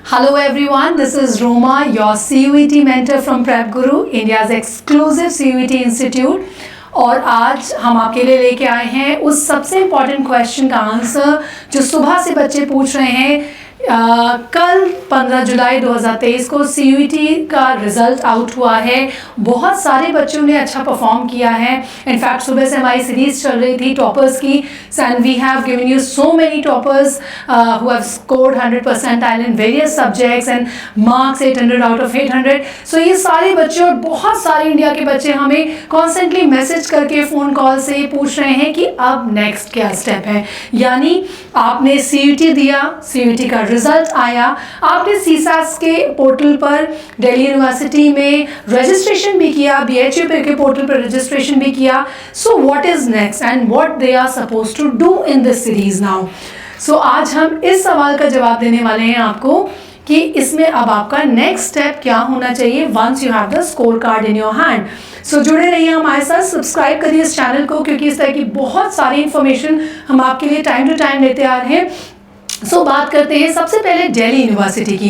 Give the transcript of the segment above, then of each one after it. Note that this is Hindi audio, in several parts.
Hello everyone, this is Roma, your CUET mentor from Prep Guru, India's exclusive CUET institute. और आज हम आपके लिए लेके आए हैं उस सबसे इम्पॉर्टेंट क्वेश्चन का आंसर जो सुबह से बच्चे पूछ रहे हैं। कल 15 जुलाई 2023 को CUET का रिजल्ट आउट हुआ है। बहुत सारे बच्चों ने अच्छा परफॉर्म किया है। इनफैक्ट सुबह से हमारी सीरीज चल रही थी टॉपर्स की, and we have given you so many toppers who have scored 100 percentile in various subjects and marks 800 out of 800। So ये सारे बच्चे और बहुत सारे इंडिया के बच्चे हमें कॉन्स्टेंटली मैसेज करके फ़ोन कॉल से पूछ रहे हैं कि अब नेक्स्ट क्या स्टेप है। यानी आपने CUET दिया, CUET का रिजल्ट आया, आपने CSAS के पोर्टल पर दिल्ली यूनिवर्सिटी में रजिस्ट्रेशन भी किया, BHU के पोर्टल पर रजिस्ट्रेशन भी किया। So what is next and what they are suppose to do in this series now. So आज हम इस सवाल का जवाब देने वाले हैं आपको कि इसमें अब आपका नेक्स्ट स्टेप क्या होना चाहिए once you have the score card in your hand. So जुड़े रहिए हमारे साथ, सब्सक्राइब करिए इस चैनल को, क्योंकि इस तरह की बहुत सारी इन्फॉर्मेशन हम आपके लिए टाइम टू टाइम लेते आ रहे हैं। सो बात करते हैं सबसे पहले दिल्ली यूनिवर्सिटी की।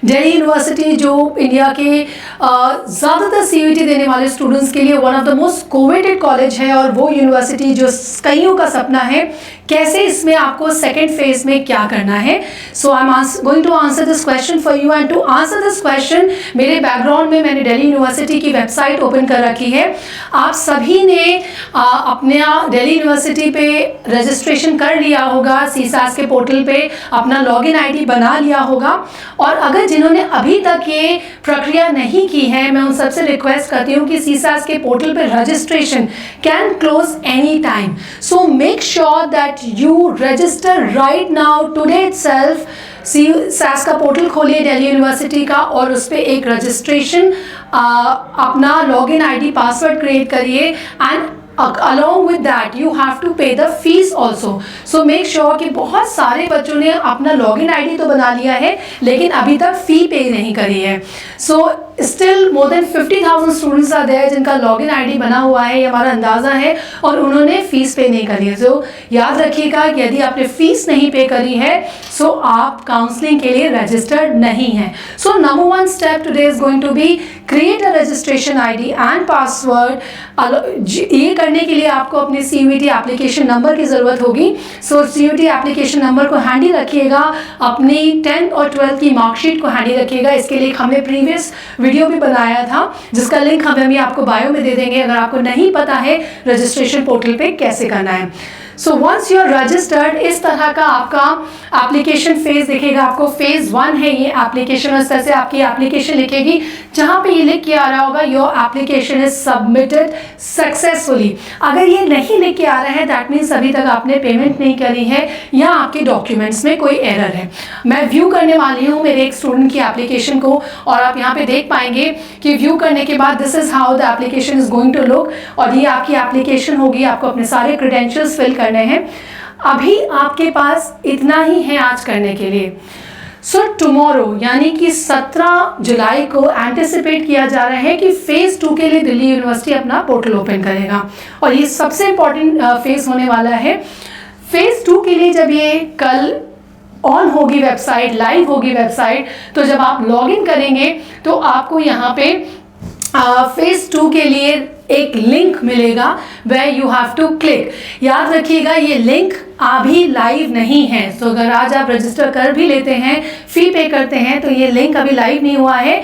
दिल्ली यूनिवर्सिटी जो इंडिया के ज़्यादातर CUET देने वाले स्टूडेंट्स के लिए one of the most coveted college है, और वो यूनिवर्सिटी जो कईयों का सपना है। कैसे इसमें आपको सेकेंड फेज में क्या करना है। So I am going to answer this question for you, and to answer this question मेरे बैकग्राउंड में मैंने दिल्ली यूनिवर्सिटी की वेबसाइट ओपन कर रखी है। आप सभी ने अपने दिल्ली यूनिवर्सिटी पे रजिस्ट्रेशन कर लिया होगा, CSAS के पोर्टल पे अपना लॉगिन ID बना लिया होगा। और अगर जिन्होंने अभी तक ये प्रक्रिया नहीं की है, मैं उन सबसे रिक्वेस्ट करती हूँ कि CSAS के पोर्टल पे registration can close any time. So make sure that you register right now today itself। CSAS का पोर्टल खोलिए दिल्ली यूनिवर्सिटी का, और उस पर एक रजिस्ट्रेशन अपना लॉगिन ID पासवर्ड क्रिएट करिए, and along with that you have to pay the fees also। so make sure कि बहुत सारे बच्चों ने अपना लॉगिन ID तो बना लिया है लेकिन अभी तक फी पे नहीं करी है। so still more than 50,000 students are there जिनका लॉगिन ID बना हुआ है, ये हमारा अंदाज़ा है, और उन्होंने फीस पे नहीं करी है। so याद रखिएगा कि यदि आपने फीस नहीं पे करी है so आप काउंसलिंग के लिए रजिस्टर्ड नहीं हैं। so number one step today is going to be create a registration ID and password। ये करने के लिए आपको अपने CUET एप्लीकेशन नंबर की ज़रूरत होगी। सो CUET एप्लीकेशन नंबर को हैंडी रखिएगा, अपनी 10th और 12th की मार्कशीट को हैंडी रखिएगा। इसके लिए हमने प्रीवियस वीडियो भी बनाया था जिसका लिंक हम अभी आपको बायो में दे देंगे अगर आपको नहीं पता है रजिस्ट्रेशन पोर्टल पे कैसे करना है। So once you are registered, इस तरह का आपका एप्लीकेशन फेज दिखेगा। आपको फेज 1 है ये एप्लीकेशन, और इस तरह से आपकी एप्लीकेशन लिखेगी जहाँ पे ये लिख के आ रहा होगा your application is submitted successfully. अगर ये नहीं लिख के आ रहा है दैट मीन्स अभी तक आपने पेमेंट नहीं करी है या आपके डॉक्यूमेंट्स में कोई एरर है। मैं व्यू करने वाली हूँ मेरे एक स्टूडेंट की एप्लीकेशन को, और आप यहाँ पे देख पाएंगे कि व्यू करने के बाद this is how the application is going to look, और ये आपकी एप्लीकेशन होगी। आपको अपने सारे क्रेडेंशियल्स फिल करने हैं। अभी आपके पास इतना ही है आज करने के लिए। सो टुमारो यानी कि 17 जुलाई को एंटिसिपेट किया जा रहा है कि फेज 2 के लिए दिल्ली यूनिवर्सिटी अपना पोर्टल ओपन करेगा, और ये सबसे इंपॉर्टेंट फेज होने वाला है। फेज 2 के लिए जब ये कल ऑन होगी वेबसाइट, लाइव होगी वेबसाइट, तो जब आप लॉगिन करेंगे तो आपको यहाँ पे फेज 2 के लिए एक लिंक मिलेगा where you have to click। याद रखिएगा ये लिंक अभी लाइव नहीं है। तो अगर आज आप रजिस्टर कर भी लेते हैं, फी पे करते हैं, तो ये लिंक अभी लाइव नहीं हुआ है।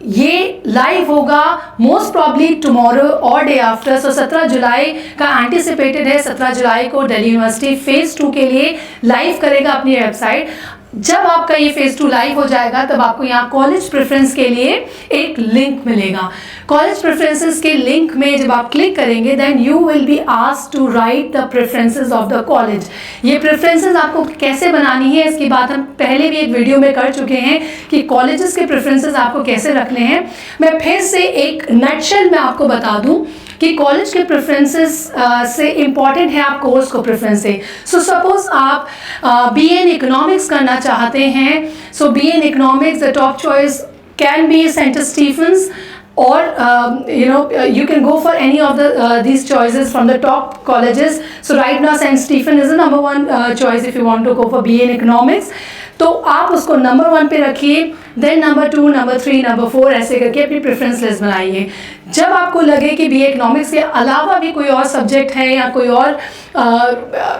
ये लाइव होगा मोस्ट प्रॉब्ली टुमारो और डे आफ्टर। सो 17 जुलाई का एंटिसिपेटेड है। 17 जुलाई को दिल्ली यूनिवर्सिटी फेज 2 के लिए लाइव करेगा अपनी वेबसाइट। जब आपका ये फेज 2 लाइव हो जाएगा तब आपको यहाँ कॉलेज प्रेफरेंस के लिए एक लिंक मिलेगा। कॉलेज प्रेफरेंसेस के लिंक में जब आप क्लिक करेंगे then you will be asked to write the preferences of the college. ये प्रेफरेंसेस आपको कैसे बनानी है इसकी बात हम पहले भी एक वीडियो में कर चुके हैं कि कॉलेजेस के प्रेफरेंसेस आपको कैसे रखने हैं। मैं फिर से एक नटशेल में आपको बता दूं कि कॉलेज के प्रेफरेंसेस से इम्पॉर्टेंट है आप कोर्स को प्रेफरेंस से। सो सपोज आप BA इन इकोनॉमिक्स करना चाहते हैं, so BA in economics the top choice can be St Stephen's, or you can go for any of these choices from the top colleges. So right now St. Stephen is the number one choice if you want to go for BA in economics. तो आप उसको नंबर 1 पे रखिए, देन नंबर 2, नंबर 3, नंबर 4 ऐसे करके अपनी प्रेफरेंस लिस्ट बनाइए। जब आपको लगे कि बीए इकोनॉमिक्स के अलावा भी कोई और सब्जेक्ट है या कोई और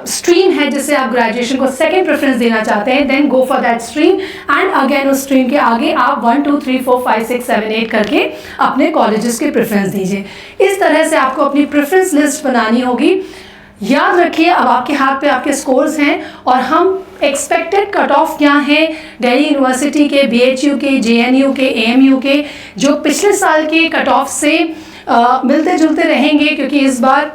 स्ट्रीम है जिससे आप ग्रेजुएशन को सेकंड प्रेफरेंस देना चाहते हैं, then go for that stream and again उस स्ट्रीम के आगे आप 1, 2, 3, 4, 5, 6, 7, 8 करके अपने कॉलेजेस के प्रेफरेंस दीजिए। इस तरह से आपको अपनी प्रेफरेंस लिस्ट बनानी होगी। याद रखिए अब आपके हाथ पे आपके स्कोर्स हैं और हम एक्सपेक्टेड कट ऑफ क्या है दिल्ली यूनिवर्सिटी के, बीएचयू के, जेएनयू के, एएमयू के, जो पिछले साल के कट ऑफ से मिलते जुलते रहेंगे, क्योंकि इस बार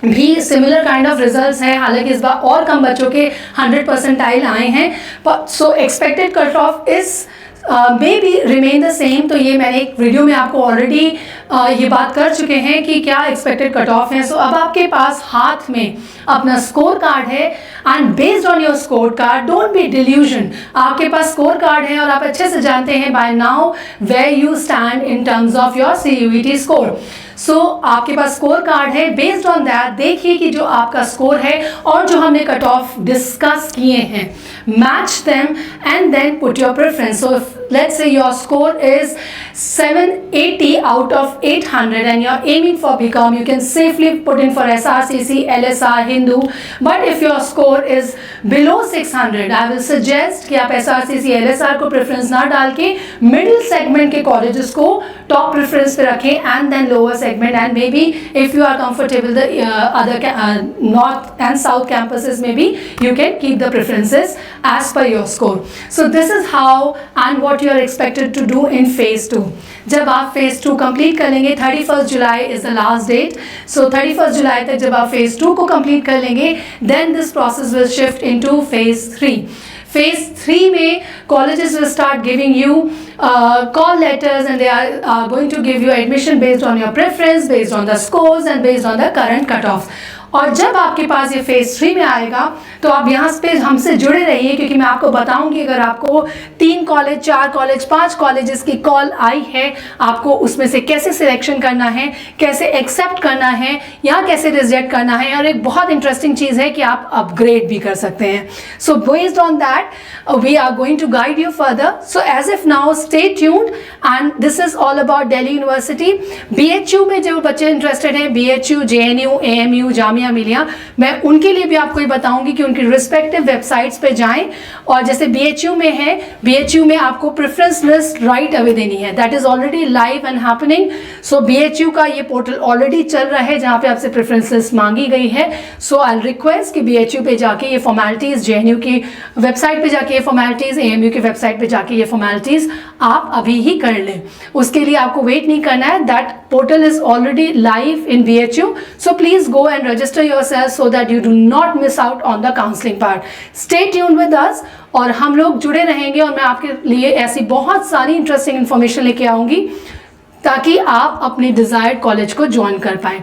भी सिमिलर काइंड ऑफ रिजल्ट्स हैं, हालांकि इस बार और कम बच्चों के 100 परसेंटाइल आए हैं। सो expected cut off is may be remain the same. तो ये मैंने एक वीडियो में आपको ऑलरेडी ये बात कर चुके हैं कि क्या एक्सपेक्टेड कट ऑफ है। सो अब आपके पास हाथ में अपना स्कोर कार्ड है and based on your score card, don't be delusion, आपके पास स्कोर कार्ड है और आप अच्छे से जानते हैं by now where you stand in terms of your CUET score. So आपके पास स्कोर कार्ड है, बेस्ड ऑन दैट देखिए कि जो आपका स्कोर है और जो हमने कट ऑफ डिस्कस किए हैं, match them and then put your preference. So let's say your score is 780 out of 800 and you're aiming for BCom, you can safely put in for SRCC, LSR, Hindu. But if your score is below 600, I will suggest कि आप SRCC, LSR को प्रेफरेंस ना डाल के मिडिल सेगमेंट के कॉलेजेस को टॉप प्रेफरेंस पे रखें and then lower segment, and maybe if you are comfortable the other north and south campuses में भी you can keep the preferences as per your score. So this is how and what you are expected to do in phase 2. जब आप phase 2 complete कर लेंगे, 31st July is the last date. So 31st July तक जब आप phase 2 को complete कर लेंगे, then this process will shift into phase 3. Phase 3 में colleges will start giving you call letters and they are going to give you admission based on your preference, based on the scores and based on the current cutoff. और जब आपके पास ये फेज 3 में आएगा तो आप यहाँ पे हमसे जुड़े रहिए, क्योंकि मैं आपको बताऊंगी अगर आपको 3 कॉलेज, 4 कॉलेज, 5 कॉलेजेस की कॉल आई है, आपको उसमें से कैसे सिलेक्शन करना है, कैसे एक्सेप्ट करना है या कैसे रिजेक्ट करना है। और एक बहुत इंटरेस्टिंग चीज़ है कि आप अपग्रेड भी कर सकते हैं। So based on that we are going to guide you further. So as if now stay tuned and this is all about Delhi university. BHU में जो बच्चे इंटरेस्टेड हैं, BHU, JNU, AMU, Jamia Millia, मैं उनके लिए भी आपको ये बताऊंगी कि उनकी रिस्पेक्टिव वेबसाइट्स पे जाएं। और जैसे BHU में है, BHU में आपको प्रेफरेंस लिस्ट राइट अवे देनी है, that is already live and happening. So BHU का ये पोर्टल ऑलरेडी चल रहा है जहाँ पे आपसे प्रेफरेंस लिस्ट मांगी गई है। सो आई रिक्वेस्ट कि BHU पे जाके ये फॉर्मेलिटीज, JNU की वेबसाइट पे जाके ये फॉर्मेलिटीज, AMU की वेबसाइट पे जाके ये फॉर्मेलिटीज आप अभी ही कर लें। उसके लिए आपको वेट नहीं करना है, that portal is already live in BHU. So please go and register yourself so that you do not miss out on the counseling part. Stay tuned with us और हम लोग जुड़े रहेंगे और मैं आपके लिए ऐसी बहुत सारी इंटरेस्टिंग इन्फॉर्मेशन लेके आऊँगी ताकि आप अपने डिज़ायर्ड कॉलेज को ज्वाइन कर पाएँ।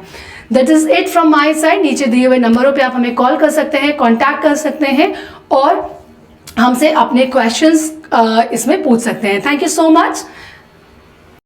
That is it from my side. नीचे दिए हुए नंबरों पे आप हमें कॉल कर सकते हैं, कॉन्टैक्ट कर सकते हैं और हमसे अपने क्वेश्चंस इसमें पूछ सकते हैं। Thank you so much.